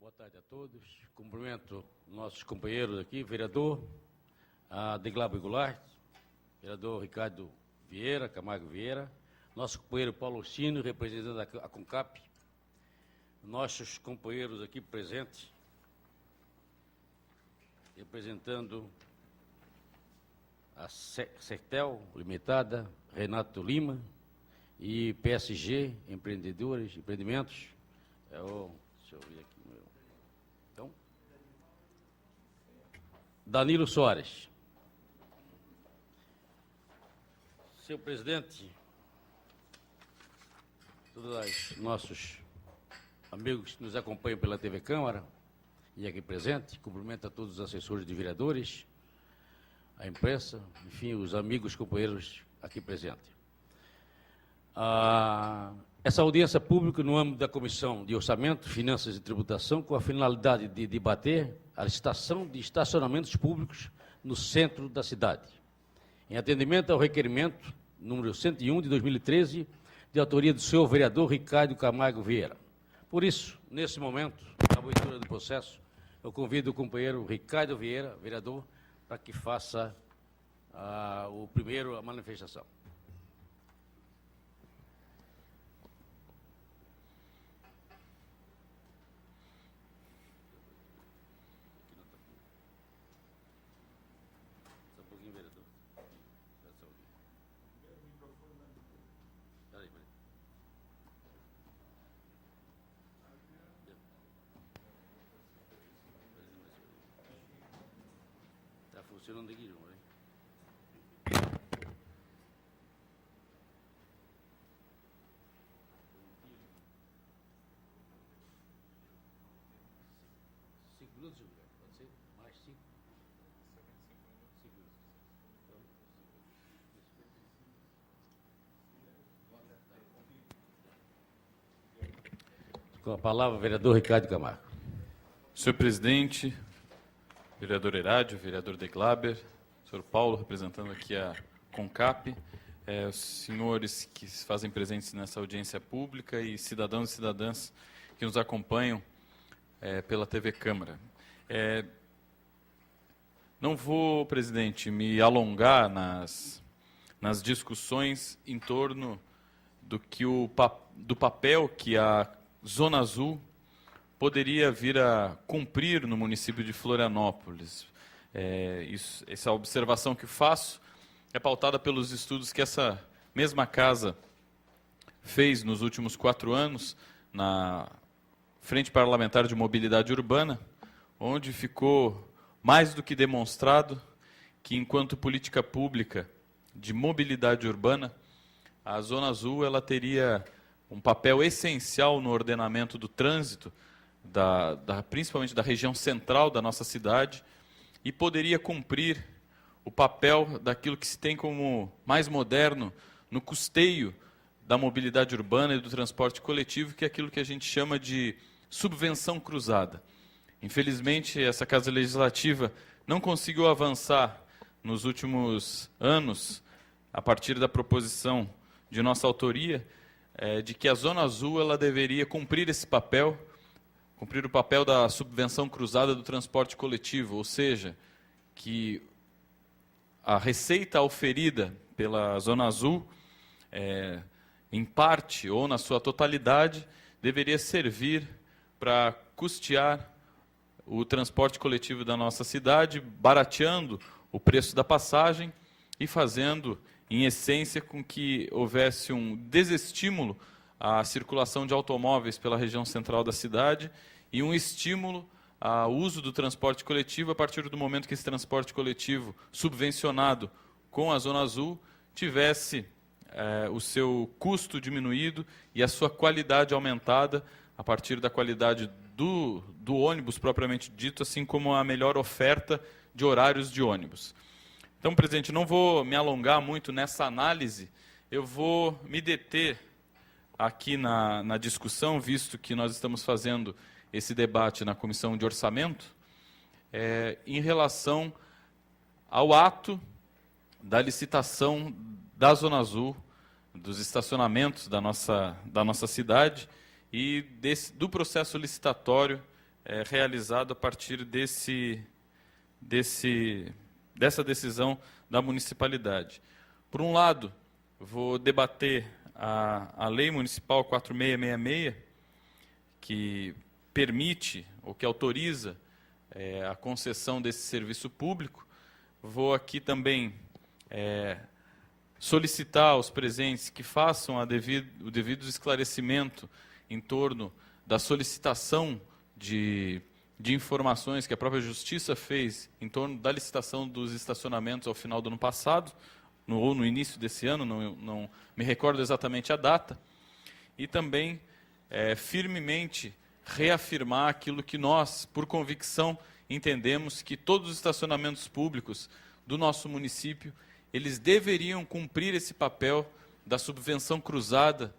Boa tarde a todos. Cumprimento nossos companheiros aqui, vereador Adeglabo Goulart, vereador Ricardo Vieira, Camargo Vieira, nosso companheiro Paulo Orsino, representante da CONCAP, nossos companheiros aqui presentes, representando a Sertel Limitada, Renato Lima, e PSG, Empreendimentos. Deixa eu ver aqui. Então, Danilo Soares. Senhor presidente, todos os nossos amigos que nos acompanham pela TV Câmara e aqui presente, cumprimento a todos os assessores de vereadores, a imprensa, enfim, os amigos companheiros aqui presentes. Essa audiência pública no âmbito da Comissão de Orçamento, Finanças e Tributação, com a finalidade de debater a licitação de estacionamentos públicos no centro da cidade, em atendimento ao requerimento número 101 de 2013, de autoria do senhor vereador Ricardo Camargo Vieira. Por isso, nesse momento, na abertura do processo, eu convido o companheiro Ricardo Vieira, vereador, para que faça a manifestação. Está funcionando aqui, não é? Minutos, pode ser? Mais 5? 5 minutos. Com a palavra, vereador Ricardo Camargo. Senhor presidente, vereador Herádio, vereador Deglaber, senhor Paulo, representando aqui a CONCAP, os senhores que se fazem presentes nessa audiência pública e cidadãos e cidadãs que nos acompanham pela TV Câmara. Não vou, presidente, me alongar nas discussões em torno do papel que a Zona Azul poderia vir a cumprir no município de Florianópolis. Essa observação que faço é pautada pelos estudos que essa mesma casa fez nos últimos 4 anos na Frente Parlamentar de Mobilidade Urbana, onde ficou mais do que demonstrado que, enquanto política pública de mobilidade urbana, a Zona Azul ela teria um papel essencial no ordenamento do trânsito, principalmente da região central da nossa cidade, e poderia cumprir o papel daquilo que se tem como mais moderno no custeio da mobilidade urbana e do transporte coletivo, que é aquilo que a gente chama de subvenção cruzada. Infelizmente, essa Casa Legislativa não conseguiu avançar nos últimos anos, a partir da proposição de nossa autoria, de que a Zona Azul ela deveria cumprir esse papel, cumprir o papel da subvenção cruzada do transporte coletivo, ou seja, que a receita oferida pela Zona Azul, em parte ou na sua totalidade, deveria servir para custear o transporte coletivo da nossa cidade, barateando o preço da passagem e fazendo, em essência, com que houvesse um desestímulo à circulação de automóveis pela região central da cidade e um estímulo ao uso do transporte coletivo a partir do momento que esse transporte coletivo subvencionado com a Zona Azul tivesse o seu custo diminuído e a sua qualidade aumentada a partir da qualidade do ônibus propriamente dito, assim como a melhor oferta de horários de ônibus. Então, presidente, não vou me alongar muito nessa análise, eu vou me deter aqui na discussão, visto que nós estamos fazendo esse debate na Comissão de Orçamento, em relação ao ato da licitação da Zona Azul, dos estacionamentos da nossa cidade e do processo licitatório realizado a partir dessa decisão da municipalidade. Por um lado, vou debater a Lei Municipal 4666, que permite, ou que autoriza, a concessão desse serviço público. Vou aqui também solicitar aos presentes que façam o devido esclarecimento em torno da solicitação de informações que a própria Justiça fez em torno da licitação dos estacionamentos ao final do ano passado, ou no início desse ano, não me recordo exatamente a data, e também firmemente reafirmar aquilo que nós, por convicção, entendemos que todos os estacionamentos públicos do nosso município, eles deveriam cumprir esse papel da subvenção cruzada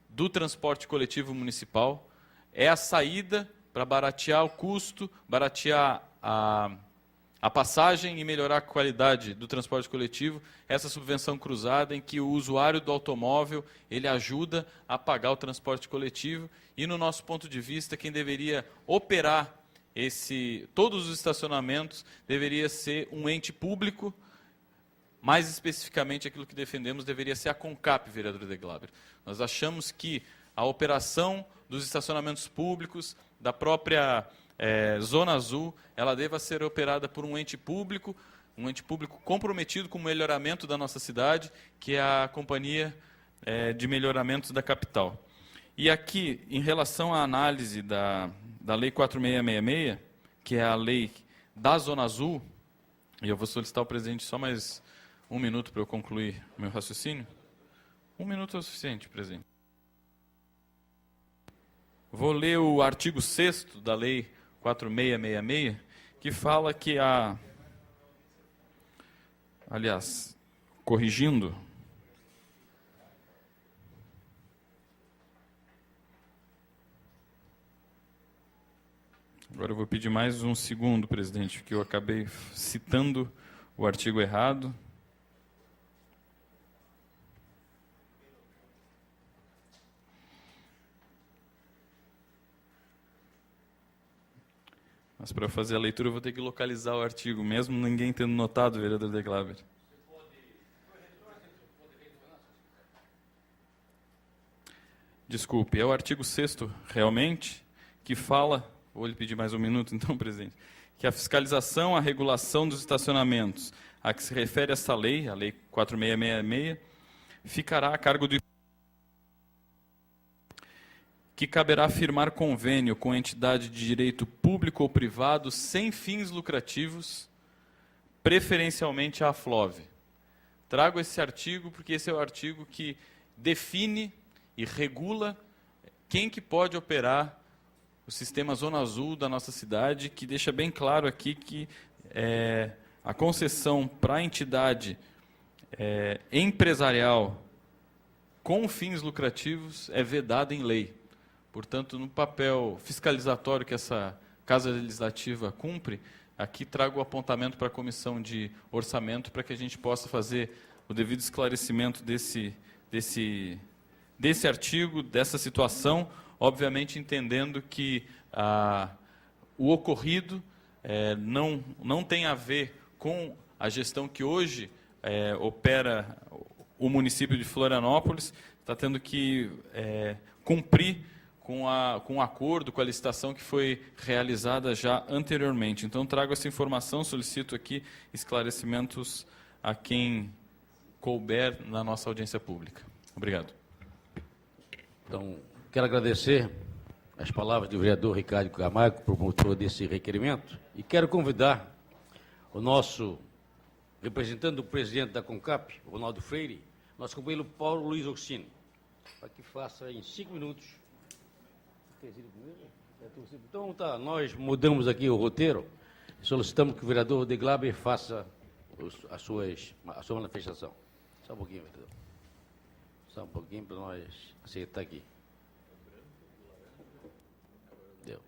do transporte coletivo municipal. É a saída para baratear o custo, baratear a passagem e melhorar a qualidade do transporte coletivo, essa subvenção cruzada em que o usuário do automóvel ele ajuda a pagar o transporte coletivo e, no nosso ponto de vista, quem deveria operar todos os estacionamentos deveria ser um ente público, mais especificamente aquilo que defendemos deveria ser a CONCAP, vereador De Glaber. Nós achamos que a operação dos estacionamentos públicos, da própria Zona Azul, ela deva ser operada por um ente público comprometido com o melhoramento da nossa cidade, que é a Companhia de Melhoramentos da Capital. E aqui, em relação à análise da Lei 4666, que é a lei da Zona Azul, e eu vou solicitar ao presidente só mais um minuto para eu concluir o meu raciocínio. 1 minuto é o suficiente, presidente. Vou ler o artigo 6º da Lei 4666, que fala que aliás, corrigindo, agora eu vou pedir mais um segundo, presidente, porque eu acabei citando o artigo errado. Mas para fazer a leitura eu vou ter que localizar o artigo, mesmo ninguém tendo notado, vereador De Glaber. Desculpe, é o artigo 6º, realmente, que fala, vou lhe pedir mais um minuto então, presidente, que a fiscalização, a regulação dos estacionamentos, a que se refere essa lei, a Lei 4666, ficará a cargo do que caberá firmar convênio com entidade de direito público ou privado sem fins lucrativos, preferencialmente a AFLOV. Trago esse artigo porque esse é o artigo que define e regula quem que pode operar o sistema Zona Azul da nossa cidade, que deixa bem claro aqui que a concessão para a entidade empresarial com fins lucrativos é vedada em lei. Portanto, no papel fiscalizatório que essa Casa Legislativa cumpre, aqui trago o apontamento para a Comissão de Orçamento para que a gente possa fazer o devido esclarecimento desse artigo, dessa situação, obviamente entendendo que o ocorrido não tem a ver com a gestão que hoje opera o município de Florianópolis, está tendo que cumprir com o acordo, com a licitação que foi realizada já anteriormente. Então, trago essa informação, solicito aqui esclarecimentos a quem couber na nossa audiência pública. Obrigado. Então, quero agradecer as palavras do vereador Ricardo Camargo, promotor desse requerimento, e quero convidar o nosso representante do presidente da CONCAP, Ronaldo Freire, nosso companheiro Paulo Luiz Oxino, para que faça em 5 minutos. Então, tá, nós mudamos aqui o roteiro, solicitamos que o vereador De Glaber faça a sua manifestação. Só um pouquinho, vereador. Só um pouquinho para nós aceitar aqui. Deu.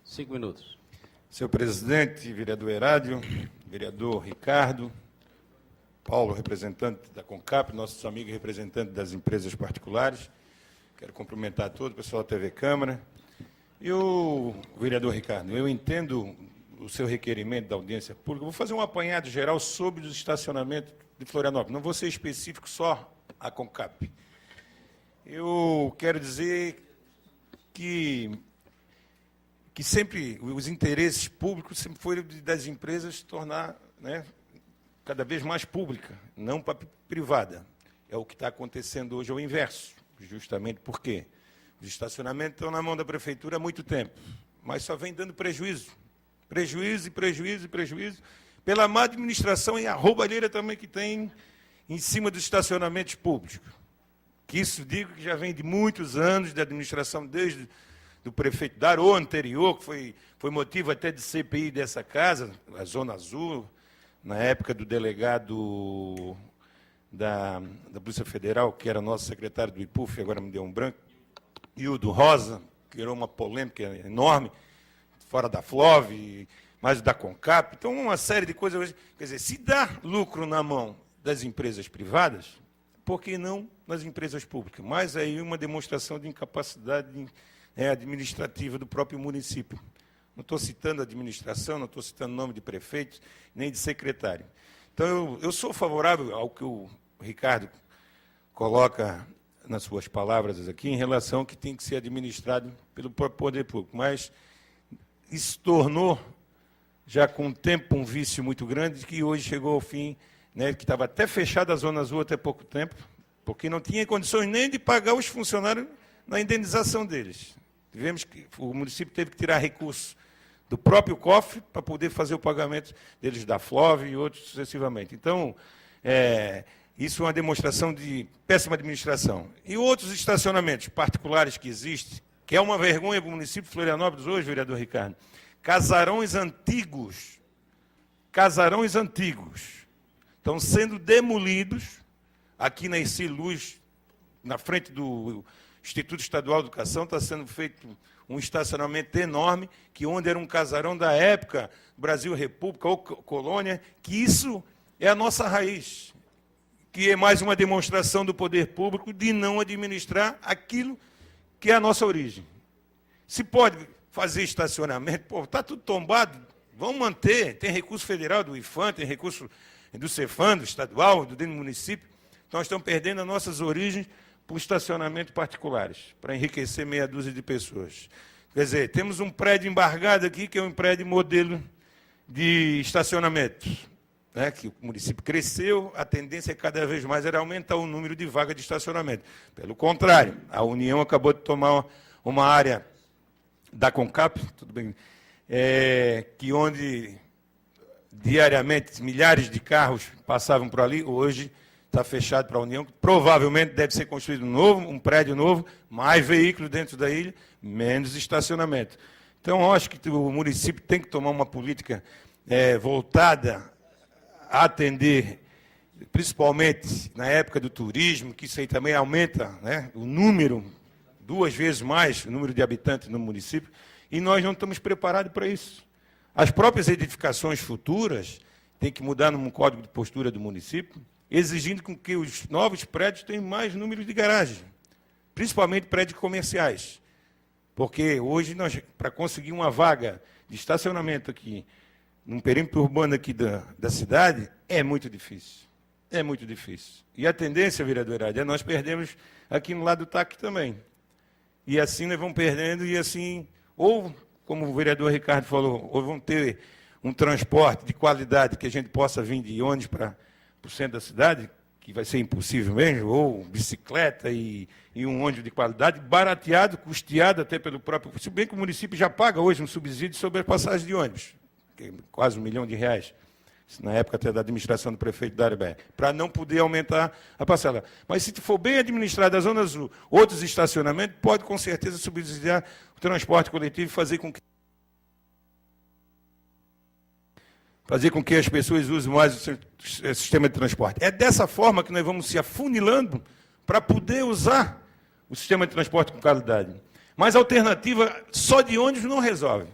5 minutos. Senhor presidente, vereador Herádio, vereador Ricardo, Paulo, representante da CONCAP, nossos amigos representantes das empresas particulares. Quero cumprimentar todo o pessoal da TV Câmara Vereador Ricardo, eu entendo o seu requerimento da audiência pública. Vou fazer um apanhado geral sobre os estacionamentos de Florianópolis. Não vou ser específico só a CONCAP. Eu quero dizer que sempre os interesses públicos sempre foram das empresas tornar, né, cada vez mais pública, não privada. É o que está acontecendo hoje, é o inverso, justamente porque os estacionamentos estão na mão da prefeitura há muito tempo, mas só vem dando prejuízo. Prejuízo, pela má administração e a roubalheira também que tem em cima dos estacionamentos públicos. Que isso, digo, que já vem de muitos anos de administração, desde do prefeito Darô anterior, que foi motivo até de CPI dessa casa, a Zona Azul, na época do delegado da Polícia Federal, que era nosso secretário do IPUF, agora me deu um branco, e o do Rosa, que gerou uma polêmica enorme, fora da FLOV, mais da CONCAP. Então, uma série de coisas hoje. Quer dizer, se dá lucro na mão das empresas privadas, por que não nas empresas públicas? Mas aí uma demonstração de incapacidade administrativa do próprio município. Não estou citando administração, não estou citando nome de prefeitos, nem de secretário. Então, eu sou favorável ao que o Ricardo coloca nas suas palavras aqui, em relação ao que tem que ser administrado pelo próprio poder público. Mas isso tornou, já com o tempo, um vício muito grande, que hoje chegou ao fim, né, que estava até fechada a Zona Azul até pouco tempo, porque não tinha condições nem de pagar os funcionários na indenização deles. O município teve que tirar recursos do próprio cofre para poder fazer o pagamento deles da FLOV e outros sucessivamente. Então, isso é uma demonstração de péssima administração. E outros estacionamentos particulares que existem, que é uma vergonha para o município de Florianópolis hoje, vereador Ricardo, casarões antigos estão sendo demolidos aqui na IC Luz, na frente do Instituto Estadual de Educação, está sendo feito um estacionamento enorme, que onde era um casarão da época, Brasil República ou Colônia, que isso é a nossa raiz, que é mais uma demonstração do poder público de não administrar aquilo que é a nossa origem. Se pode fazer estacionamento, está tudo tombado, vamos manter, tem recurso federal do IFAM, tem recurso do CEFAM, do estadual, do dentro do município. Então, nós estamos perdendo as nossas origens por estacionamentos particulares, para enriquecer meia dúzia de pessoas. Quer dizer, temos um prédio embargado aqui, que é um prédio modelo de estacionamento, né, que o município cresceu, a tendência cada vez mais era aumentar o número de vagas de estacionamento. Pelo contrário, a União acabou de tomar uma área da CONCAP, tudo bem, que onde diariamente milhares de carros passavam por ali, hoje está fechado para a União, provavelmente deve ser construído um prédio novo, mais veículos dentro da ilha, menos estacionamento. Então, eu acho que o município tem que tomar uma política voltada a atender, principalmente na época do turismo, que isso aí também aumenta, né, o número, 2 vezes mais o número de habitantes no município, e nós não estamos preparados para isso. As próprias edificações futuras têm que mudar num código de postura do município, exigindo com que os novos prédios tenham mais número de garagem, principalmente prédios comerciais. Porque hoje, para conseguir uma vaga de estacionamento aqui, num perímetro urbano aqui da cidade, é muito difícil. É muito difícil. E a tendência, vereador Herade, é nós perdemos aqui no lado do TAC também. E assim nós vamos perdendo, e assim, ou, como o vereador Ricardo falou, ou vamos ter um transporte de qualidade que a gente possa vir de ônibus para o centro da cidade, que vai ser impossível mesmo, ou bicicleta e um ônibus de qualidade, barateado, custeado até pelo próprio... Se bem que o município já paga hoje um subsídio sobre a passagem de ônibus, que é quase R$1 milhão, na época até da administração do prefeito da Arebeia, para não poder aumentar a parcela. Mas se for bem administrada a Zona Azul, outros estacionamentos, pode com certeza subsidiar o transporte coletivo e fazer com que as pessoas usem mais o sistema de transporte. É dessa forma que nós vamos se afunilando para poder usar o sistema de transporte com qualidade. Mas a alternativa só de ônibus não resolve.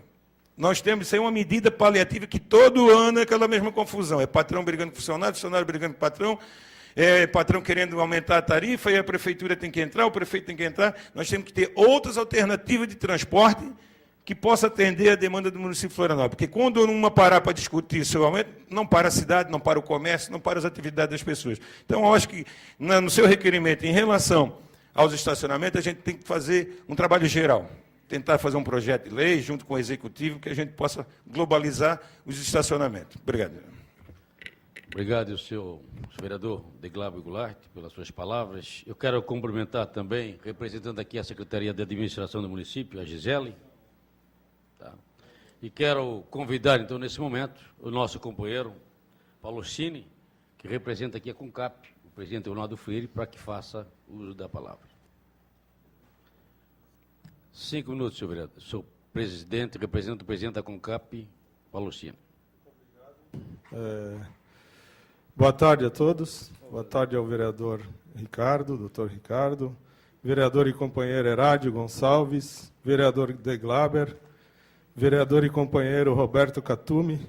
Nós temos isso aí uma medida paliativa que todo ano é aquela mesma confusão. É patrão brigando com funcionário, funcionário brigando com patrão, patrão querendo aumentar a tarifa, e a prefeitura tem que entrar, o prefeito tem que entrar. Nós temos que ter outras alternativas de transporte que possa atender a demanda do município de Florianópolis. Porque quando uma parar para discutir seu aumento, não para a cidade, não para o comércio, não para as atividades das pessoas. Então, eu acho que, no seu requerimento, em relação aos estacionamentos, a gente tem que fazer um trabalho geral. Tentar fazer um projeto de lei, junto com o Executivo, que a gente possa globalizar os estacionamentos. Obrigado. Obrigado, senhor vereador Deglávio Goulart, pelas suas palavras. Eu quero cumprimentar também, representando aqui a Secretaria de Administração do município, a Gisele. Tá? E quero convidar, então, nesse momento, o nosso companheiro, Paulo Cini, que representa aqui a CONCAP, o presidente Leonardo Freire, para que faça uso da palavra. 5 minutos, senhor vereador. Senhor presidente, representante do presidente da CONCAP, Paulo Cini. Boa tarde a todos. Boa tarde ao vereador Ricardo, doutor Ricardo, vereador e companheiro Herádio Gonçalves, vereador Deglaber, vereador e companheiro Roberto Catumi.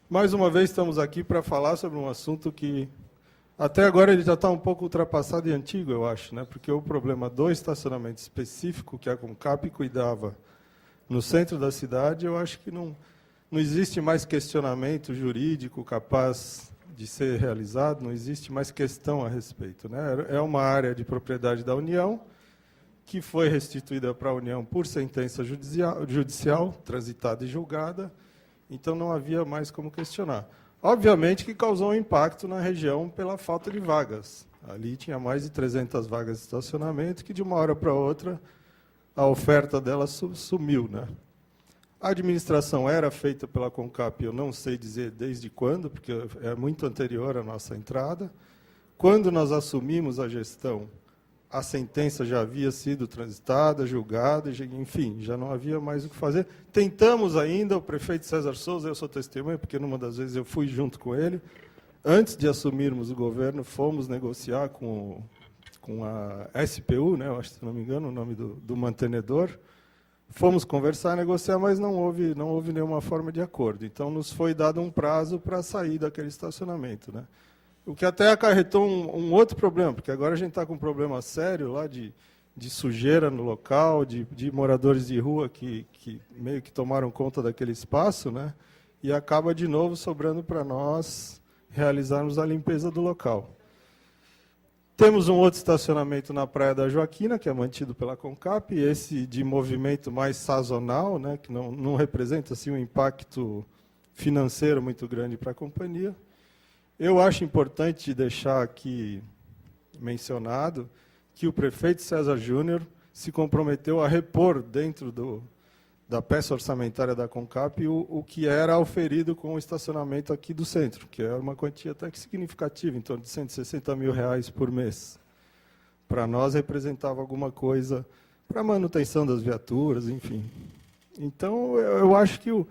Mais uma vez estamos aqui para falar sobre um assunto que até agora ele já está um pouco ultrapassado e antigo, eu acho, né? Porque o problema do estacionamento específico que a CONCAP cuidava no centro da cidade, eu acho que não existe mais questionamento jurídico capaz de ser realizado, não existe mais questão a respeito, né? É uma área de propriedade da União, que foi restituída para a União por sentença judicial, transitada e julgada, então não havia mais como questionar. Obviamente que causou um impacto na região pela falta de vagas. Ali tinha mais de 300 vagas de estacionamento, que de uma hora para outra a oferta dela sumiu, né? A administração era feita pela CONCAP, eu não sei dizer desde quando, porque é muito anterior à nossa entrada. Quando nós assumimos a gestão, a sentença já havia sido transitada, julgada, enfim, já não havia mais o que fazer. Tentamos ainda, o prefeito César Souza, eu sou testemunha, porque numa das vezes eu fui junto com ele, antes de assumirmos o governo, fomos negociar com a SPU, né, eu acho, se não me engano, o nome do mantenedor. Fomos conversar, negociar, mas não houve nenhuma forma de acordo. Então, nos foi dado um prazo para sair daquele estacionamento, né? O que até acarretou um outro problema, porque agora a gente está com um problema sério lá de sujeira no local, de moradores de rua que meio que tomaram conta daquele espaço, né? E acaba, de novo, sobrando para nós realizarmos a limpeza do local. Temos um outro estacionamento na Praia da Joaquina, que é mantido pela CONCAP, esse de movimento mais sazonal, né, que não representa assim, um impacto financeiro muito grande para a companhia. Eu acho importante deixar aqui mencionado que o prefeito César Júnior se comprometeu a repor dentro da peça orçamentária da CONCAP o que era oferido com o estacionamento aqui do centro, que era uma quantia até que significativa, em torno de R$160 mil por mês. Para nós representava alguma coisa para a manutenção das viaturas, enfim. Então, eu acho que o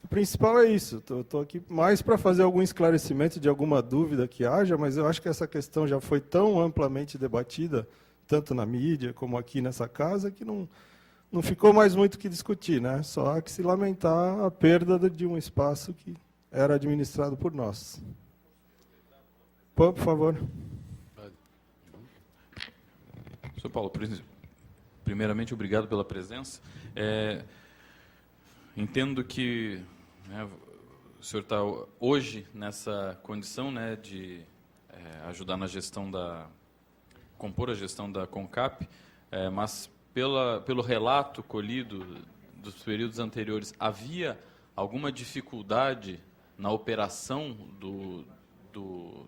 principal é isso. Estou aqui mais para fazer algum esclarecimento de alguma dúvida que haja, mas eu acho que essa questão já foi tão amplamente debatida, tanto na mídia como aqui nessa casa, que não ficou mais muito o que discutir, né? Só há que se lamentar a perda de um espaço que era administrado por nós. Por favor. Sr. Paulo, primeiramente, obrigado pela presença. Entendo que, né, o senhor está hoje nessa condição, né, de ajudar na gestão compor a gestão da CONCAP, mas pelo relato colhido dos períodos anteriores, havia alguma dificuldade na operação do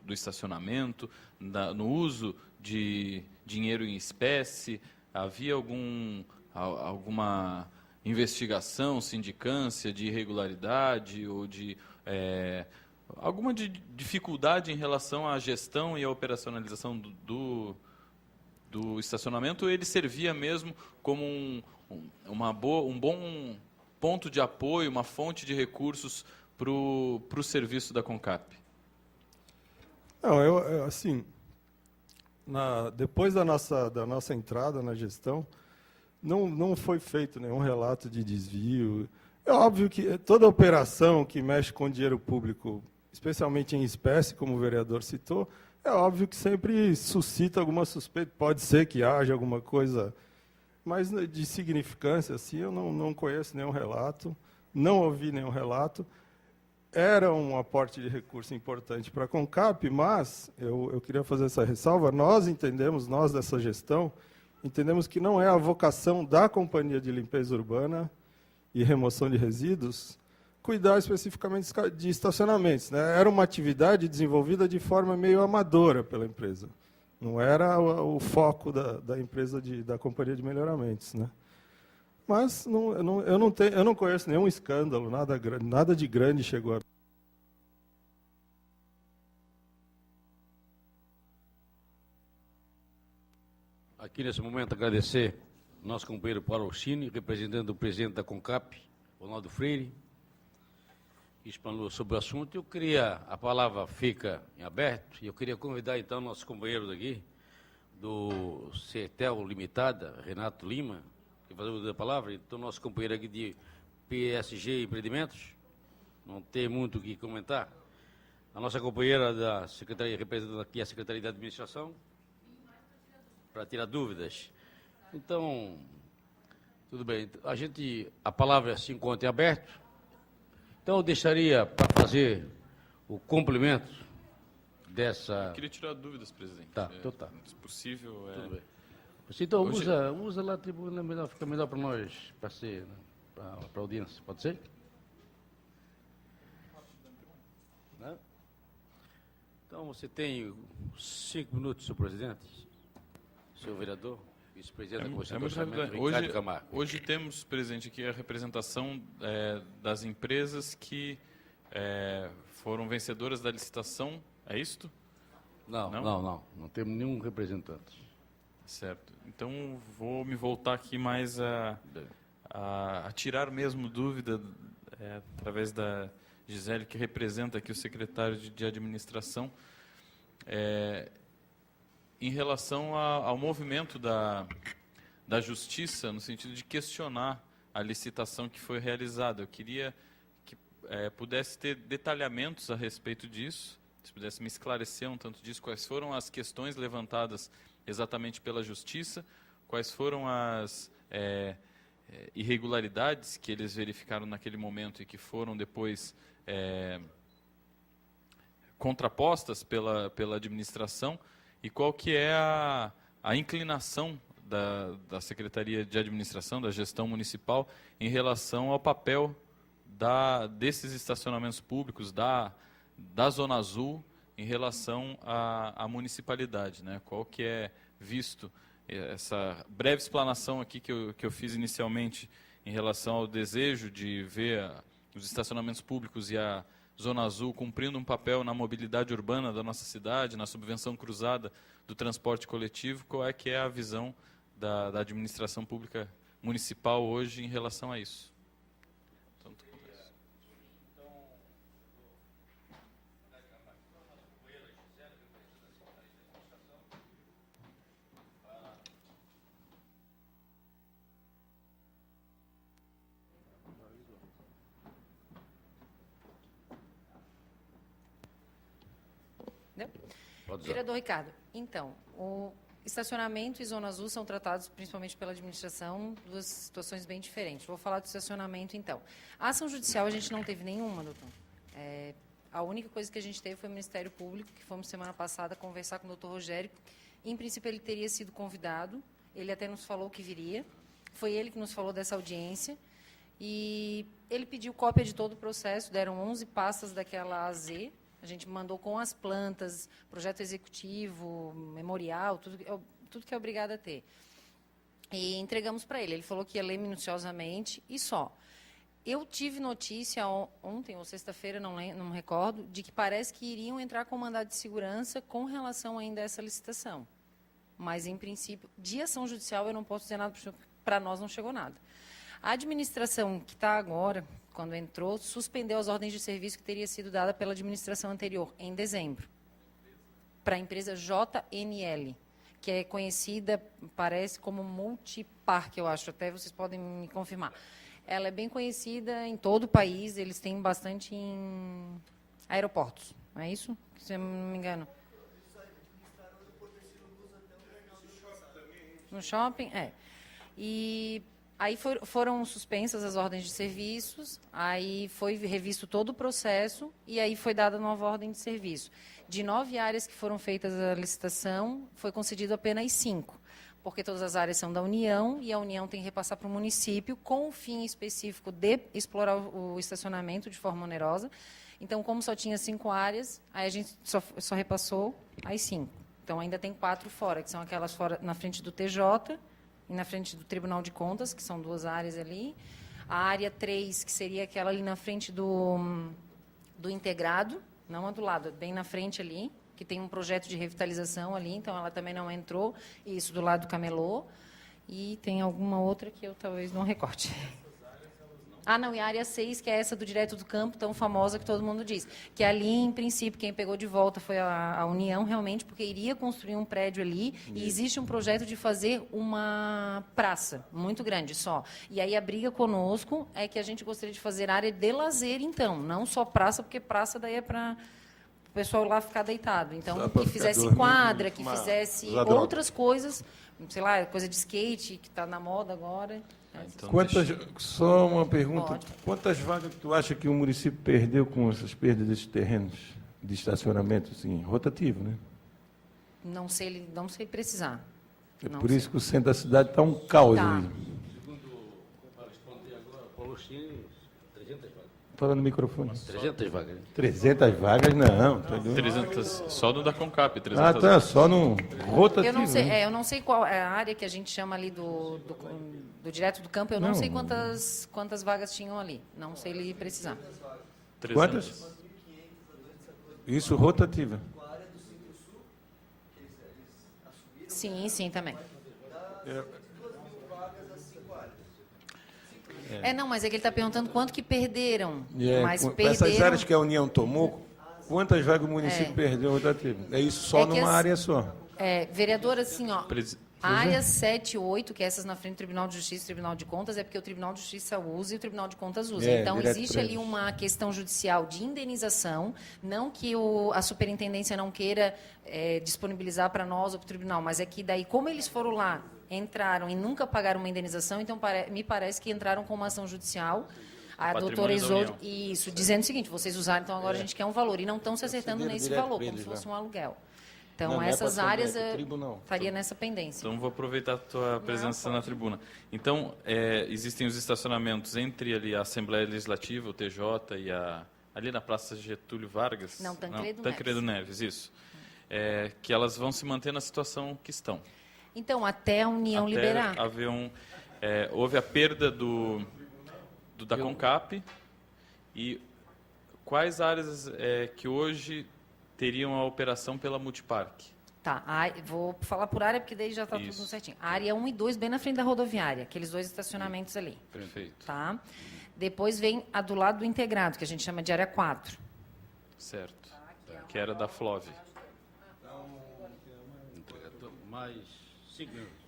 estacionamento, no uso de dinheiro em espécie? Havia alguma investigação, sindicância de irregularidade ou de alguma dificuldade em relação à gestão e à operacionalização do estacionamento? Ele servia mesmo como um bom ponto de apoio, uma fonte de recursos para o serviço da CONCAP? Não, assim, depois da nossa entrada na gestão, não foi feito nenhum relato de desvio. É óbvio que toda operação que mexe com dinheiro público, especialmente em espécie, como o vereador citou, é óbvio que sempre suscita alguma suspeita. Pode ser que haja alguma coisa mas de significância, assim, eu não conheço nenhum relato, não ouvi nenhum relato. Era um aporte de recurso importante para a CONCAP, mas eu queria fazer essa ressalva, nós dessa gestão, entendemos que não é a vocação da Companhia de Limpeza Urbana e Remoção de Resíduos cuidar especificamente de estacionamentos, né? Era uma atividade desenvolvida de forma meio amadora pela empresa. Não era o foco da empresa, da Companhia de Melhoramentos, né? Mas eu não conheço nenhum escândalo, nada de grande chegou a... Aqui, nesse momento, agradecer ao nosso companheiro Paulo Orsini, representando o presidente da CONCAP, Ronaldo Freire, que explanou sobre o assunto. A palavra fica em aberto, e eu queria convidar, então, nossos companheiros aqui, do CETEL Limitada, Renato Lima, que vai fazer a palavra, então, nosso companheiro aqui de PSG Empreendimentos, não tem muito o que comentar. A nossa companheira da Secretaria, representando aqui a Secretaria de Administração, para tirar dúvidas. Então, tudo bem. A palavra se encontra em aberto. Então, eu deixaria para fazer o complemento dessa... Eu queria tirar dúvidas, presidente. Tá, então tá. Se possível, Tudo bem. Então, Hoje... usa lá a tribuna, fica melhor para nós, para ser, né, para a audiência. Pode ser? Né? Então, você tem 5 minutos, senhor presidente, senhor vereador, vice-presidente da Comissão do Orçamento, Ricardo Camargo. Hoje temos, presidente, aqui a representação das empresas que foram vencedoras da licitação, é isto? Não temos nenhum representante. Certo. Então, vou me voltar aqui mais a tirar mesmo dúvida, através da Gisele, que representa aqui o secretário de administração, em relação ao movimento da Justiça, no sentido de questionar a licitação que foi realizada. Eu queria que pudesse ter detalhamentos a respeito disso, se pudesse me esclarecer um tanto disso, quais foram as questões levantadas exatamente pela Justiça, quais foram as irregularidades que eles verificaram naquele momento e que foram depois contrapostas pela administração, e qual que é a inclinação da Secretaria de Administração, da Gestão Municipal, em relação ao papel desses estacionamentos públicos, da Zona Azul, em relação à municipalidade, né? Qual que é visto essa breve explanação aqui que eu fiz inicialmente em relação ao desejo de ver os estacionamentos públicos e a Zona Azul cumprindo um papel na mobilidade urbana da nossa cidade, na subvenção cruzada do transporte coletivo. Qual é que é a visão da administração pública municipal hoje em relação a isso? Vereador Ricardo, então, o estacionamento e Zona Azul são tratados principalmente pela administração, duas situações bem diferentes. Vou falar do estacionamento, então. A ação judicial a gente não teve nenhuma, doutor. A única coisa que a gente teve foi o Ministério Público, que fomos semana passada conversar com o doutor Rogério. Em princípio, ele teria sido convidado, ele até nos falou que viria, foi ele que nos falou dessa audiência, e ele pediu cópia de todo o processo, deram 11 pastas daquela AZ. A gente mandou com as plantas, projeto executivo, memorial, tudo que é obrigado a ter. E entregamos para ele. Ele falou que ia ler minuciosamente e só. Eu tive notícia ontem ou sexta-feira, não me recordo, de que parece que iriam entrar com mandado de segurança com relação ainda a essa licitação. Mas, em princípio, de ação judicial eu não posso dizer nada, porque para nós não chegou nada. A administração que está agora, quando entrou, suspendeu as ordens de serviço que teria sido dada pela administração anterior, em dezembro, para a empresa JNL, que é conhecida, parece, como Multipark, eu acho, até vocês podem me confirmar. Ela é bem conhecida em todo o país, eles têm bastante em aeroportos, não é isso? Se eu não me engano. No shopping, E aí foram suspensas as ordens de serviços, aí foi revisto todo o processo e aí foi dada nova ordem de serviço. De 9 áreas que foram feitas a licitação, foi concedido apenas 5, porque todas as áreas são da União e a União tem que repassar para o município com o fim específico de explorar o estacionamento de forma onerosa. Então, como só tinha 5 áreas, aí a gente só repassou as 5. Então, ainda tem 4 fora, que são aquelas fora na frente do TJ e na frente do Tribunal de Contas, que são 2 áreas ali. A área 3, que seria aquela ali na frente do integrado, não a do lado, bem na frente ali, que tem um projeto de revitalização ali, então ela também não entrou, e isso do lado do Camelô. E tem alguma outra que eu talvez não recorte. Ah, não, e a área 6, que é essa do direto do campo, tão famosa que todo mundo diz. Que ali, em princípio, quem pegou de volta foi a União, realmente, porque iria construir um prédio ali, e existe um projeto de fazer uma praça muito grande só. E aí a briga conosco é que a gente gostaria de fazer área de lazer, então, não só praça, porque praça daí é para o pessoal lá ficar deitado. Então, que fizesse quadra, que fizesse outras coisas, sei lá, coisa de skate, que está na moda agora. Então, Só uma pergunta. Pode. Quantas vagas tu acha que o município perdeu com essas perdas desses terrenos de estacionamento, assim, rotativo, né? Não sei precisar. É Não por sei. isso que o centro da cidade está um caos Tá. aí. Para responder agora, Paulo Chini, 300 vagas. Fala no microfone. 300 vagas. 300 vagas, não. Tá doido. 300, só no da Concap, 300 Ah, tá, só no rotativo. Eu não sei qual é a área que a gente chama ali do direto do campo, eu não sei quantas vagas tinham ali. Não sei lhe precisar. 300. Quantas? Isso, rotativa. Sim, também. Não, mas é que ele está perguntando quanto que perderam. Mas Essas áreas perderam. que a União tomou, quantas vagas o município perdeu rotativa? É isso só É que numa as- área só. Vereador, assim, ó. Presi- A área 7 e 8, que é essas na frente do Tribunal de Justiça e Tribunal de Contas, é porque o Tribunal de Justiça usa e o Tribunal de Contas usa. Então, direto existe pra ali eles. uma questão judicial de indenização, não que a superintendência não queira disponibilizar para nós ou para o tribunal, mas é que daí, como eles foram lá, entraram e nunca pagaram uma indenização, então me parece que entraram com uma ação judicial. A Patrimônio doutora da Isolde, União. isso, dizendo o seguinte, vocês usaram, então agora a gente quer um valor, e não estão se acertando Cederam nesse direto valor, pra como eles se fosse lá. um aluguel. Então, Não é essas pra Assembleia, áreas é pro tribunal. faria nessa pendência. Então, vou aproveitar a tua presença na tribuna. Então, existem os estacionamentos entre ali a Assembleia Legislativa, o TJ e ali na Praça Getúlio Vargas? Não, Tancredo Tancredo Neves, isso. Que elas vão se manter na situação que estão. Então, até a União Até liberar. haver houve a perda da Concap e quais áreas que hoje teriam a operação pela Multipark? Tá, vou falar por área, porque daí já está tudo Isso. certinho. A área 1 e 2, bem na frente da rodoviária, aqueles 2 estacionamentos ali. Perfeito. Tá? Depois vem a do lado do integrado, que a gente chama de área 4. Certo. Que era da Flove. Entregador, mais 5 minutos.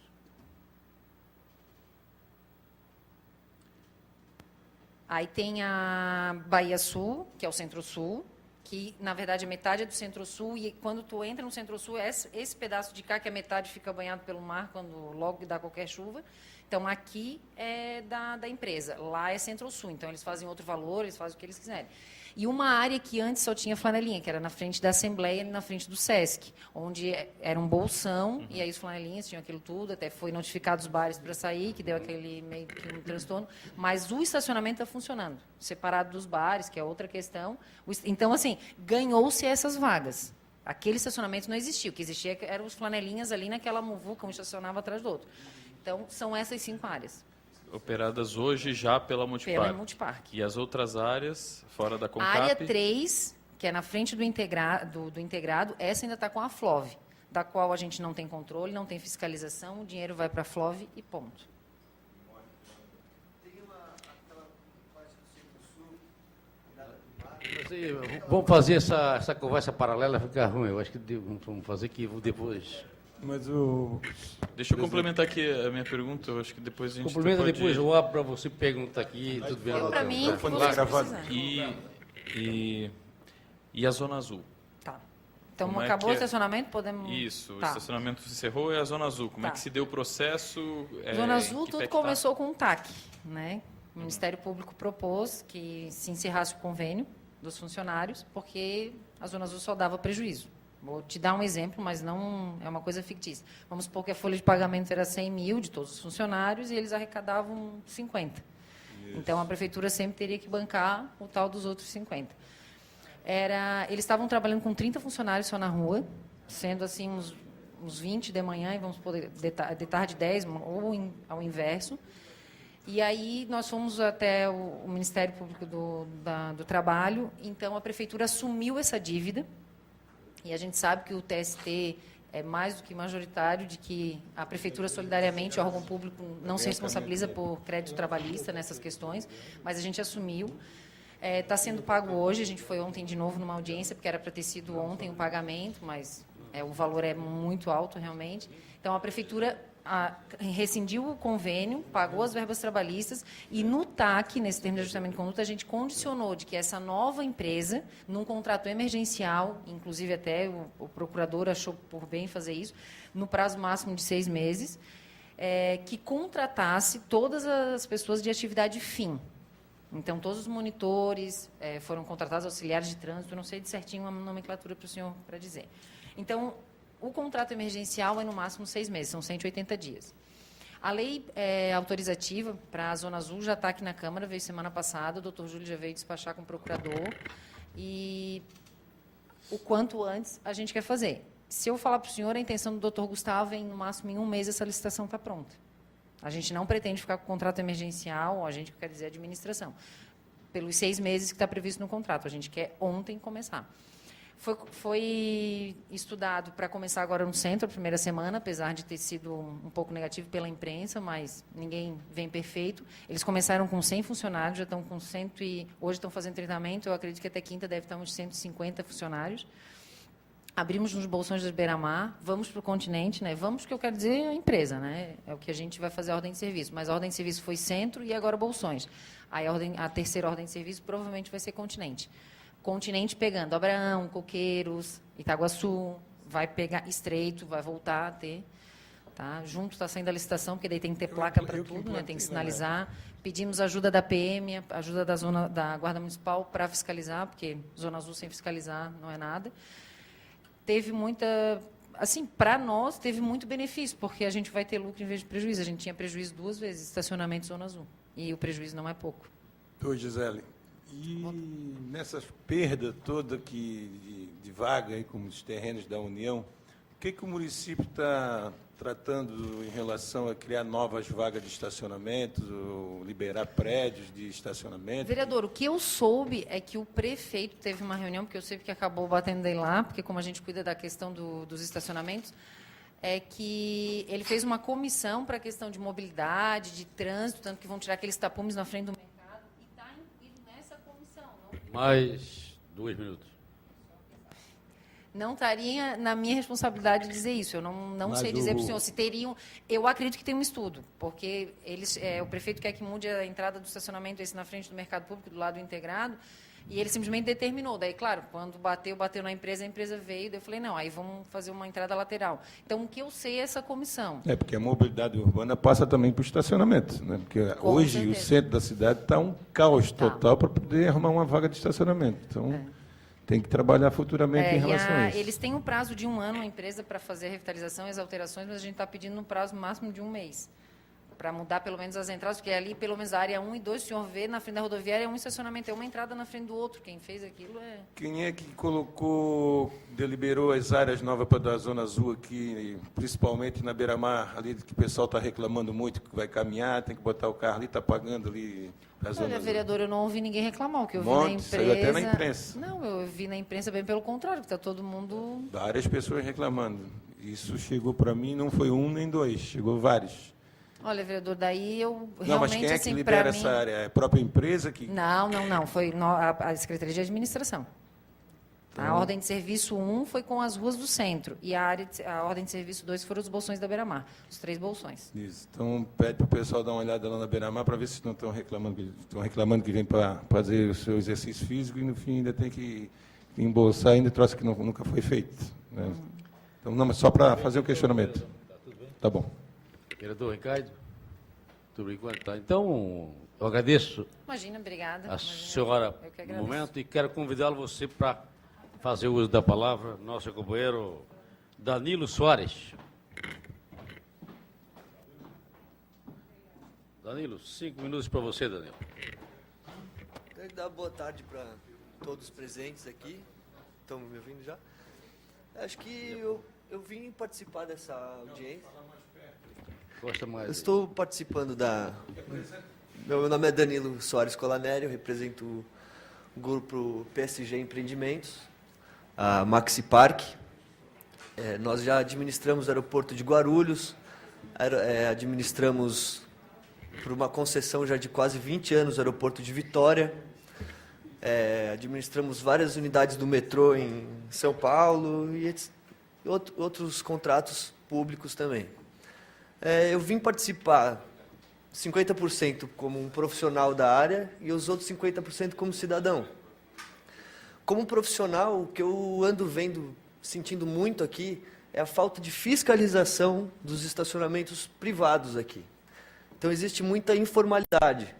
Aí tem a Bahia Sul, que é o Centro-Sul, que, na verdade, metade é do Centro-Sul, e quando tu entra no Centro-Sul, esse pedaço de cá, que a metade fica banhado pelo mar, quando logo dá qualquer chuva. Então, aqui é da empresa, lá é Centro-Sul, então eles fazem outro valor, eles fazem o que eles quiserem. E uma área que antes só tinha flanelinha, que era na frente da Assembleia e na frente do Sesc, onde era um bolsão, e aí os flanelinhas tinham aquilo tudo, até foi notificado os bares para sair, que deu aquele meio que um transtorno, mas o estacionamento está funcionando, separado dos bares, que é outra questão. Então, assim, ganhou-se essas vagas. Aquele estacionamento não existia, o que existia eram os flanelinhas ali naquela muvuca, um estacionava atrás do outro. Então, são essas 5 áreas. Operadas hoje já pela Multipark. Pela Multipark. E as outras áreas, fora da A Concap? área 3, que é na frente do integrado, essa ainda está com a Flove, da qual a gente não tem controle, não tem fiscalização, o dinheiro vai para a Flove e ponto. Mas aí, vamos fazer essa conversa paralela, ficar ruim. Eu acho que vamos fazer que depois. Mas o... Deixa eu complementar aqui a minha pergunta, eu acho que depois a gente Complementa pode... depois, eu abro para você, pergunta aqui, tudo bem. Eu, para anotado, mim, tá? o que Quando vocês gravado. precisarem. E a Zona Azul? Tá. Então, Como é acabou que o estacionamento, podemos... Isso, o Tá. estacionamento se encerrou, é a Zona Azul. Como é Tá. que se deu o processo? Zona Em Azul, que tudo pé que tá? começou com um TAC, né? O Ministério Público propôs que se encerrasse o convênio dos funcionários, porque a Zona Azul só dava prejuízo. Vou te dar um exemplo, mas não é uma coisa fictícia. Vamos supor que a folha de pagamento era 100 mil de todos os funcionários e eles arrecadavam 50. Então, a prefeitura sempre teria que bancar o tal dos outros 50. Eles estavam trabalhando com 30 funcionários só na rua, sendo assim uns 20 de manhã e vamos poder de tarde 10, ou ao inverso. E aí nós fomos até o Ministério Público do Trabalho, então a prefeitura assumiu essa dívida, e a gente sabe que o TST é mais do que majoritário de que a prefeitura solidariamente, o órgão público, não se responsabiliza por crédito trabalhista nessas questões, mas a gente assumiu. Está sendo pago hoje, a gente foi ontem de novo numa audiência, porque era para ter sido ontem o pagamento, mas o valor é muito alto realmente. Então, a prefeitura rescindiu o convênio, pagou as verbas trabalhistas e no TAC, nesse termo de ajustamento de conduta, a gente condicionou de que essa nova empresa, num contrato emergencial, inclusive até o procurador achou por bem fazer isso, no prazo máximo de 6 meses, que contratasse todas as pessoas de atividade fim. Então, todos os monitores foram contratados, auxiliares de trânsito, eu não sei de certinho a nomenclatura para o senhor para dizer. Então, o contrato emergencial é no máximo 6 meses, são 180 dias. A lei autorizativa para a Zona Azul já está aqui na Câmara, veio semana passada, o doutor Júlio já veio despachar com o procurador, e o quanto antes a gente quer fazer. Se eu falar para o senhor, a intenção do doutor Gustavo é, no máximo, em 1 mês, essa licitação está pronta. A gente não pretende ficar com o contrato emergencial, a gente quer dizer administração, pelos 6 meses que está previsto no contrato. A gente quer ontem começar. Foi estudado para começar agora no centro, a primeira semana, apesar de ter sido um pouco negativo pela imprensa, mas ninguém vem perfeito. Eles começaram com 100 funcionários, já estão com 100 e hoje estão fazendo treinamento, eu acredito que até quinta deve estar uns 150 funcionários. Abrimos nos bolsões da Beira-Mar, vamos para o continente, né? Vamos, que eu quero dizer, a empresa, né? É o que a gente vai fazer a ordem de serviço. Mas a ordem de serviço foi centro e agora bolsões. Aí a terceira ordem de serviço provavelmente vai ser continente. Continente pegando Abraão, Coqueiros, Itaguaçu, vai pegar Estreito, vai voltar a ter. Tá? Junto está saindo a licitação, porque daí tem que ter placa para tudo, né? Tem que sinalizar. Pedimos ajuda da PM, ajuda da Guarda Municipal para fiscalizar, porque Zona Azul sem fiscalizar não é nada. Teve muita... Assim, para nós, teve muito benefício, porque a gente vai ter lucro em vez de prejuízo. A gente tinha prejuízo 2 vezes, estacionamento Zona Azul. E o prejuízo não é pouco. Ô, Gisele, e nessas perdas todas de vaga aí, como os terrenos da União, o que o município está tratando em relação a criar novas vagas de estacionamento, ou liberar prédios de estacionamento? Vereador, o que eu soube é que o prefeito teve uma reunião, porque eu sei que acabou batendo aí lá, porque como a gente cuida da questão dos estacionamentos, é que ele fez uma comissão para a questão de mobilidade, de trânsito, tanto que vão tirar aqueles tapumes na frente do mercado, e está incluído nessa comissão. Mais 2 minutos. Não estaria na minha responsabilidade dizer isso. Eu não sei dizer para o senhor se teriam... Eu acredito que tem um estudo, porque o prefeito quer que mude a entrada do estacionamento esse na frente do mercado público, do lado integrado, e ele simplesmente determinou. Daí, claro, quando bateu na empresa, a empresa veio, daí eu falei, não, aí vamos fazer uma entrada lateral. Então, o que eu sei é essa comissão. Porque a mobilidade urbana passa também para o estacionamento, né? Porque Com hoje certeza. o centro da cidade está um caos Tá. total para poder arrumar uma vaga de estacionamento. Então, tem que trabalhar futuramente em relação a isso. Eles têm um prazo de 1 ano, a empresa, para fazer a revitalização e as alterações, mas a gente está pedindo um prazo máximo de 1 mês, para mudar pelo menos as entradas, porque ali, pelo menos, a área 1 e 2, o senhor vê, na frente da rodoviária, é um estacionamento, é uma entrada na frente do outro. Quem fez aquilo é... Quem é que deliberou as áreas novas para a Zona Azul aqui, principalmente na Beira-Mar, ali que o pessoal está reclamando muito, que vai caminhar, tem que botar o carro ali, está pagando ali a Zona Olha, Azul? vereador, eu não ouvi ninguém reclamar, o que eu vi na Monte, empresa... saiu até na imprensa. Não, eu vi na imprensa bem pelo contrário, que está todo mundo... Várias pessoas reclamando. Isso chegou para mim, não foi 1 nem 2, chegou vários. Olha, vereador, daí eu realmente, Não, mas quem é que assim, libera pra essa mim... área? É a própria empresa que... Não, foi a Secretaria de Administração. A ordem de serviço 1 foi com as ruas do centro, e a ordem de serviço 2 foram os bolsões da Beira-Mar, os 3 bolsões. Isso. Então, pede para o pessoal dar uma olhada lá na Beira-Mar para ver se não estão reclamando que vem para fazer o seu exercício físico e, no fim, ainda tem que embolsar ainda troço que nunca foi feito. Né? Então, não, mas só para fazer o questionamento. Tá bom. Vereador Ricardo? Tudo bem? Tá. Então, eu agradeço Imagina, obrigada. a Imagina. senhora Eu que no agradeço. momento e quero convidá-lo você para fazer uso da palavra, nosso companheiro Danilo Soares. Danilo, 5 minutos para você, Danilo. Quero dar boa tarde para todos os presentes aqui. Estão me ouvindo já? Acho que eu vim participar dessa audiência. Gosta mais? Eu estou participando da... Meu nome é Danilo Soares Colanério, eu represento o grupo PSG Empreendimentos, a Maxi Park. Nós já administramos o aeroporto de Guarulhos, administramos por uma concessão já de quase 20 anos o aeroporto de Vitória, administramos várias unidades do metrô em São Paulo e outros contratos públicos também. Eu vim participar 50% como um profissional da área e os outros 50% como cidadão. Como profissional, o que eu ando sentindo muito aqui, é a falta de fiscalização dos estacionamentos privados aqui. Então, existe muita informalidade.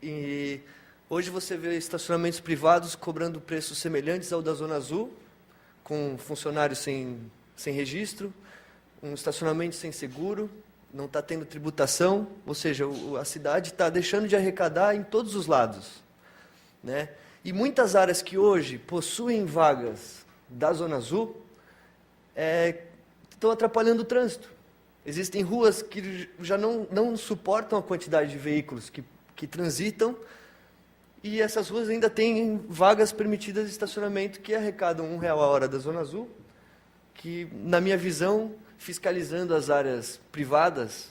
E hoje você vê estacionamentos privados cobrando preços semelhantes ao da Zona Azul, com funcionários sem registro, um estacionamento sem seguro, não está tendo tributação, ou seja, a cidade está deixando de arrecadar em todos os lados. Né? E muitas áreas que hoje possuem vagas da Zona Azul estão atrapalhando o trânsito. Existem ruas que já não suportam a quantidade de veículos que transitam, e essas ruas ainda têm vagas permitidas de estacionamento que arrecadam R$1 a hora da Zona Azul, que, na minha visão, fiscalizando as áreas privadas,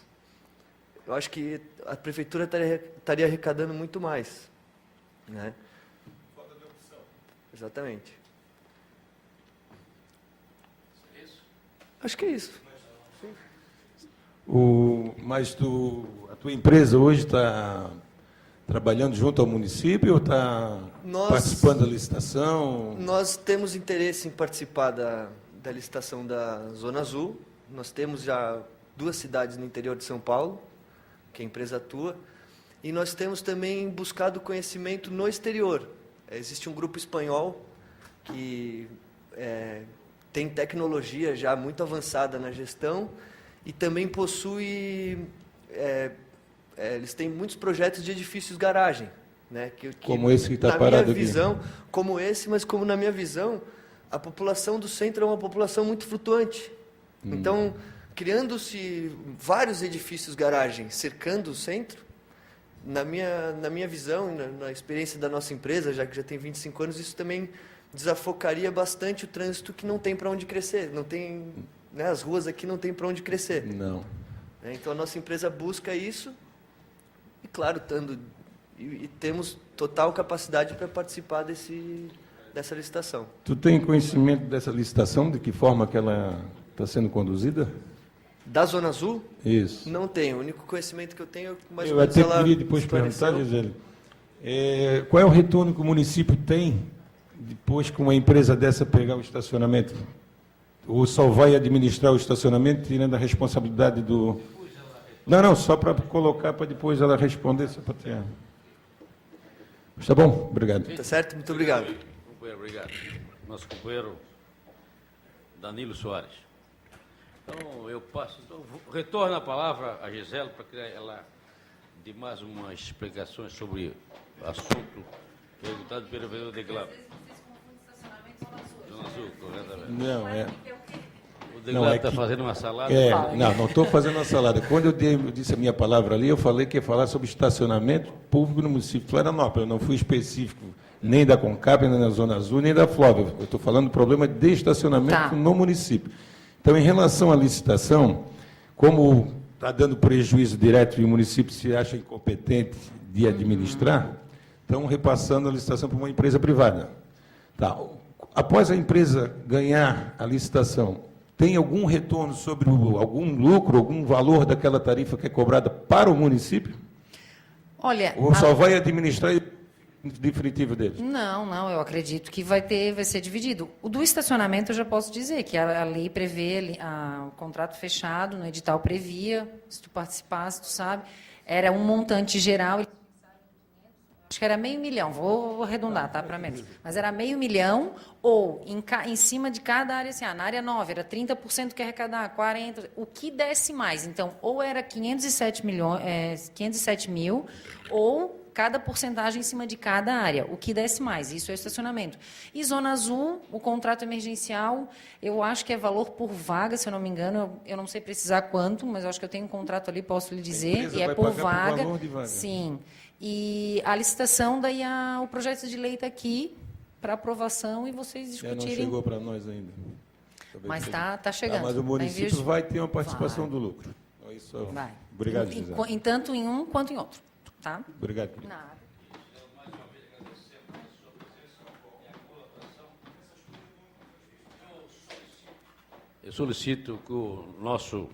eu acho que a prefeitura estaria arrecadando muito mais. Né? Falta de opção. Exatamente. É isso? Acho que é isso. Mas a tua empresa hoje está trabalhando junto ao município ou está participando da licitação? Nós temos interesse em participar da licitação da Zona Azul. Nós temos já 2 cidades no interior de São Paulo, que a empresa atua, e nós temos também buscado conhecimento no exterior. Existe um grupo espanhol que tem tecnologia já muito avançada na gestão e também possui... eles têm muitos projetos de edifícios garagem. Né, como esse que está parado aqui. Como esse, mas como na minha visão, a população do centro é uma população muito flutuante. Então, criando-se vários edifícios garagem cercando o centro, na minha visão, na experiência da nossa empresa, já que já tem 25 anos, isso também desafocaria bastante o trânsito que não tem para onde crescer. Não tem, né, as ruas aqui não tem para onde crescer. Não. Então, a nossa empresa busca isso e, claro, temos total capacidade para participar dessa licitação. Tu tem conhecimento dessa licitação, de que forma que ela está sendo conduzida? Da Zona Azul? Isso. Não tenho. O único conhecimento que eu tenho é mais ou Eu menos até queria depois perguntar, Gisele, qual é o retorno que o município tem depois que uma empresa dessa pegar o estacionamento? Ou só vai administrar o estacionamento tirando a responsabilidade do... Não, só para colocar, para depois ela responder. Só para ter... Tá bom? Obrigado. Tá certo? Muito obrigado. Companheiro, obrigado. Nosso companheiro Danilo Soares. Então, retorno a palavra a Gisele para que ela dê mais umas explicações sobre o assunto perguntado pelo vereador de Glabo. Zona Azul, corretamente. Não, O de Glabo está fazendo uma salada. Não estou fazendo uma salada. Quando eu disse a minha palavra ali, eu falei que ia falar sobre estacionamento público no município de Florianópolis. Eu não fui específico nem da Concap, nem da Zona Azul, nem da Flóvia. Eu estou falando do problema de estacionamento no município. Então, em relação à licitação, como está dando prejuízo direto e o município se acha incompetente de administrar, estão repassando a licitação para uma empresa privada. Tá. Após a empresa ganhar a licitação, tem algum retorno sobre algum lucro, algum valor daquela tarifa que é cobrada para o município? Olha, Ou só vai administrar e definitivo deles? Não, eu acredito que vai ser dividido. O do estacionamento eu já posso dizer que a lei prevê, o contrato fechado, no edital previa, se tu participasse, tu sabe, era um montante geral, acho que era R$500 mil, vou arredondar, tá, para menos, mas era R$500 mil, ou em cima de cada área, assim, na área 9, era 30% que arrecadar, 40%, o que desse mais. Então, ou era 507 mil, ou cada porcentagem em cima de cada área, o que desse mais, isso é o estacionamento. E Zona Azul, o contrato emergencial, eu acho que é valor por vaga, se eu não me engano, eu não sei precisar quanto, mas eu acho que eu tenho um contrato ali, posso lhe dizer, e é por vaga. Valor de vaga. Sim. E a licitação, daí o projeto de lei está aqui para aprovação e vocês discutirem. Não chegou para nós ainda. Mas está chegando. Mas o município vai ter uma participação do lucro. Isso, vai. Obrigado, Gisele. Tanto em um quanto em outro. Tá? Obrigado, querido. Nada. Eu solicito que o nosso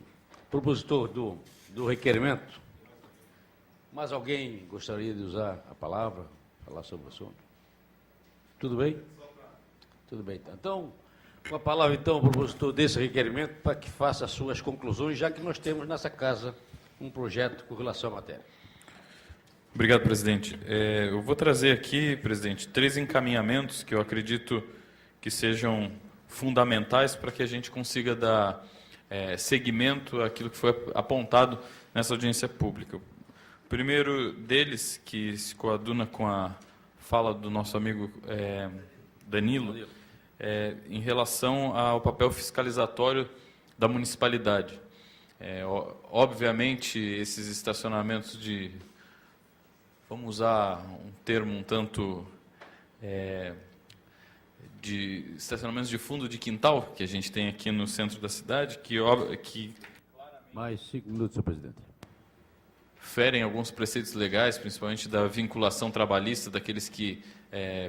propositor do requerimento, mais alguém gostaria de usar a palavra, falar sobre o assunto? Tudo bem? Tudo bem. Então, com a palavra, então, o propositor desse requerimento para que faça as suas conclusões, já que nós temos nessa casa um projeto com relação à matéria. Obrigado, presidente. Eu vou trazer aqui, presidente, 3 encaminhamentos que eu acredito que sejam fundamentais para que a gente consiga dar seguimento àquilo que foi apontado nessa audiência pública. O primeiro deles, que se coaduna com a fala do nosso amigo Danilo, em relação ao papel fiscalizatório da municipalidade. Obviamente, esses estacionamentos vamos usar um termo um tanto de estacionamentos de fundo de quintal, que a gente tem aqui no centro da cidade, que Mais 5 minutos, senhor presidente. ferem alguns preceitos legais, principalmente da vinculação trabalhista daqueles que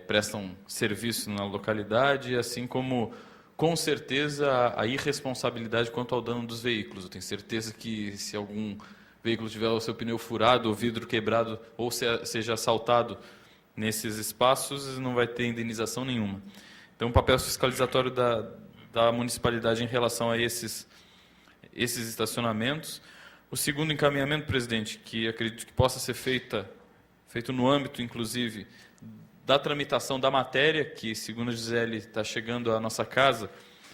prestam serviço na localidade, assim como, com certeza, a irresponsabilidade quanto ao dano dos veículos. Eu tenho certeza que se algum veículo tiver o seu pneu furado, ou vidro quebrado, ou seja assaltado nesses espaços, não vai ter indenização nenhuma. Então, o papel fiscalizatório da municipalidade em relação a esses estacionamentos. O segundo encaminhamento, presidente, que acredito que possa ser feito no âmbito, inclusive, da tramitação da matéria, que, segundo a Gisele, está chegando à nossa casa,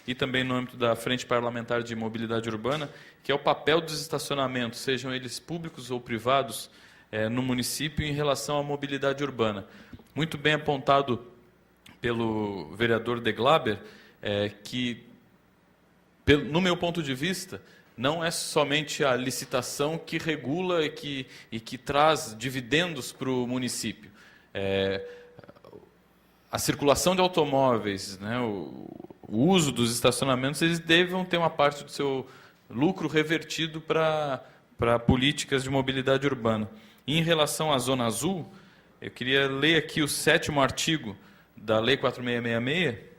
e também no âmbito da Frente Parlamentar de Mobilidade Urbana, que é o papel dos estacionamentos, sejam eles públicos ou privados, no município em relação à mobilidade urbana. Muito bem apontado pelo vereador De Glaber, que, no meu ponto de vista, não é somente a licitação que regula e que traz dividendos para o município. A circulação de automóveis, né, o uso dos estacionamentos, eles devem ter uma parte do seu lucro revertido para políticas de mobilidade urbana. E em relação à Zona Azul, eu queria ler aqui o 7º artigo da Lei 4666,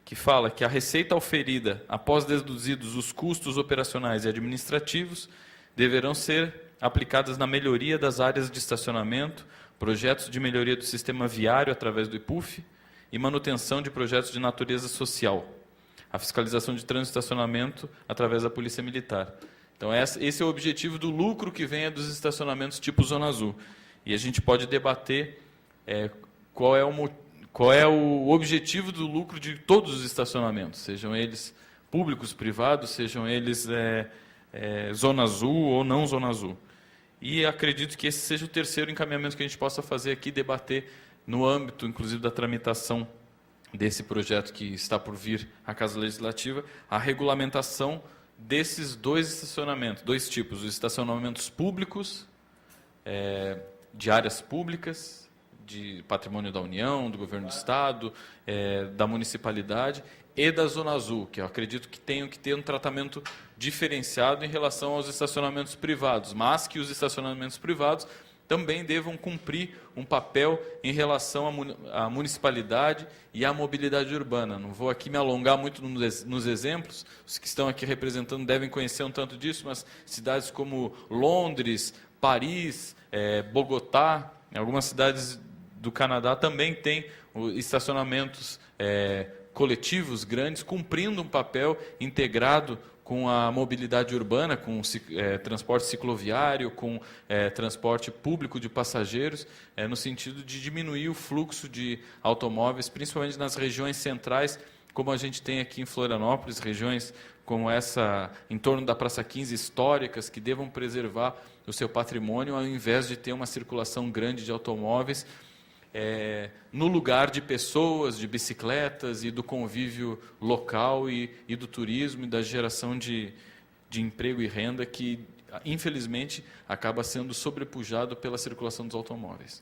que fala que a receita oferida, após deduzidos os custos operacionais e administrativos, deverão ser aplicadas na melhoria das áreas de estacionamento, projetos de melhoria do sistema viário através do IPUF e manutenção de projetos de natureza social, a fiscalização de trânsito e estacionamento através da Polícia Militar. Então, esse é o objetivo do lucro que venha dos estacionamentos tipo Zona Azul. E a gente pode debater qual é o objetivo do lucro de todos os estacionamentos, sejam eles públicos, privados, sejam eles Zona Azul ou não Zona Azul. E acredito que esse seja o terceiro encaminhamento que a gente possa fazer aqui, debater no âmbito, inclusive, da tramitação desse projeto que está por vir à Casa Legislativa, a regulamentação desses 2 estacionamentos, 2 tipos, os estacionamentos públicos, de áreas públicas, de patrimônio da União, do Governo do Estado, da municipalidade, e da Zona Azul, que eu acredito que tenham que ter um tratamento diferenciado em relação aos estacionamentos privados, mas que os estacionamentos privados também devam cumprir um papel em relação à municipalidade e à mobilidade urbana. Não vou aqui me alongar muito nos exemplos, os que estão aqui representando devem conhecer um tanto disso, mas cidades como Londres, Paris, Bogotá, algumas cidades do Canadá também tem estacionamentos coletivos grandes, cumprindo um papel integrado com a mobilidade urbana, com transporte cicloviário, com transporte público de passageiros, no sentido de diminuir o fluxo de automóveis, principalmente nas regiões centrais, como a gente tem aqui em Florianópolis, regiões como essa, em torno da Praça 15, históricas, que devam preservar o seu patrimônio, ao invés de ter uma circulação grande de automóveis, no lugar de pessoas, de bicicletas e do convívio local e do turismo e da geração de emprego e renda que, infelizmente, acaba sendo sobrepujado pela circulação dos automóveis.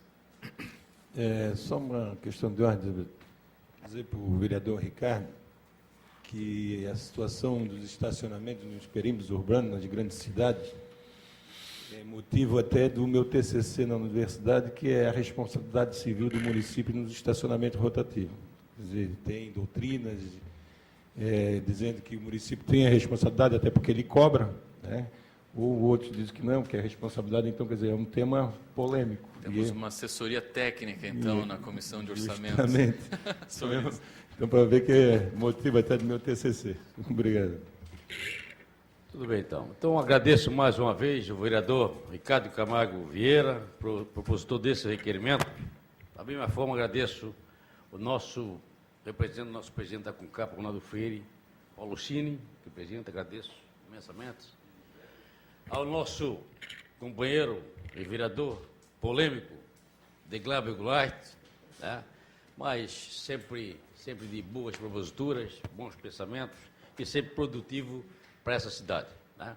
Só uma questão de ordem, dizer para o vereador Ricardo que a situação dos estacionamentos nos perímetros urbanos nas grandes cidades é motivo até do meu TCC na universidade, que é a responsabilidade civil do município nos estacionamentos rotativos. Quer dizer, tem doutrinas dizendo que o município tem a responsabilidade, até porque ele cobra, né? Ou outros dizem que não, que é responsabilidade. Então, quer dizer, é um tema polêmico. Temos uma assessoria técnica, então, na Comissão de Orçamento. Justamente. Então, para ver que é motivo até do meu TCC. Obrigado. Tudo bem, então. Então, agradeço mais uma vez o vereador Ricardo Camargo Vieira, propositor desse requerimento. Da mesma forma, agradeço o nosso presidente da CONCAP, Ronaldo Freire, Paulo Cini, que presidente, agradeço imensamente. Ao nosso companheiro e vereador polêmico, Degláber Goulart, né? Mas sempre de boas proposituras, bons pensamentos e sempre produtivo para essa cidade, né?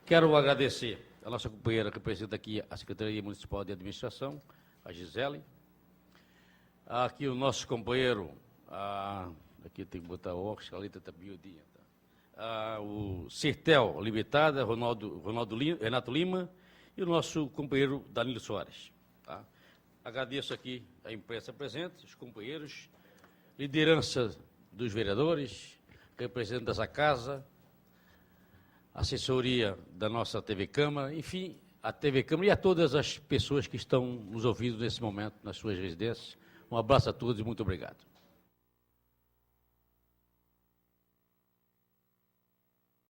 Quero agradecer a nossa companheira que representa aqui a Secretaria Municipal de Administração, a Gisele. Aqui o nosso companheiro, aqui tem que botar o óculos, a letra está miudinha, tá? O Cirtel Limitada, Renato Lima, e o nosso companheiro Danilo Soares. Tá? Agradeço aqui a imprensa presente, os companheiros, liderança dos vereadores, representantes dessa casa, assessoria da nossa TV Câmara, enfim, a TV Câmara e a todas as pessoas que estão nos ouvindo nesse momento nas suas residências. Um abraço a todos e muito obrigado.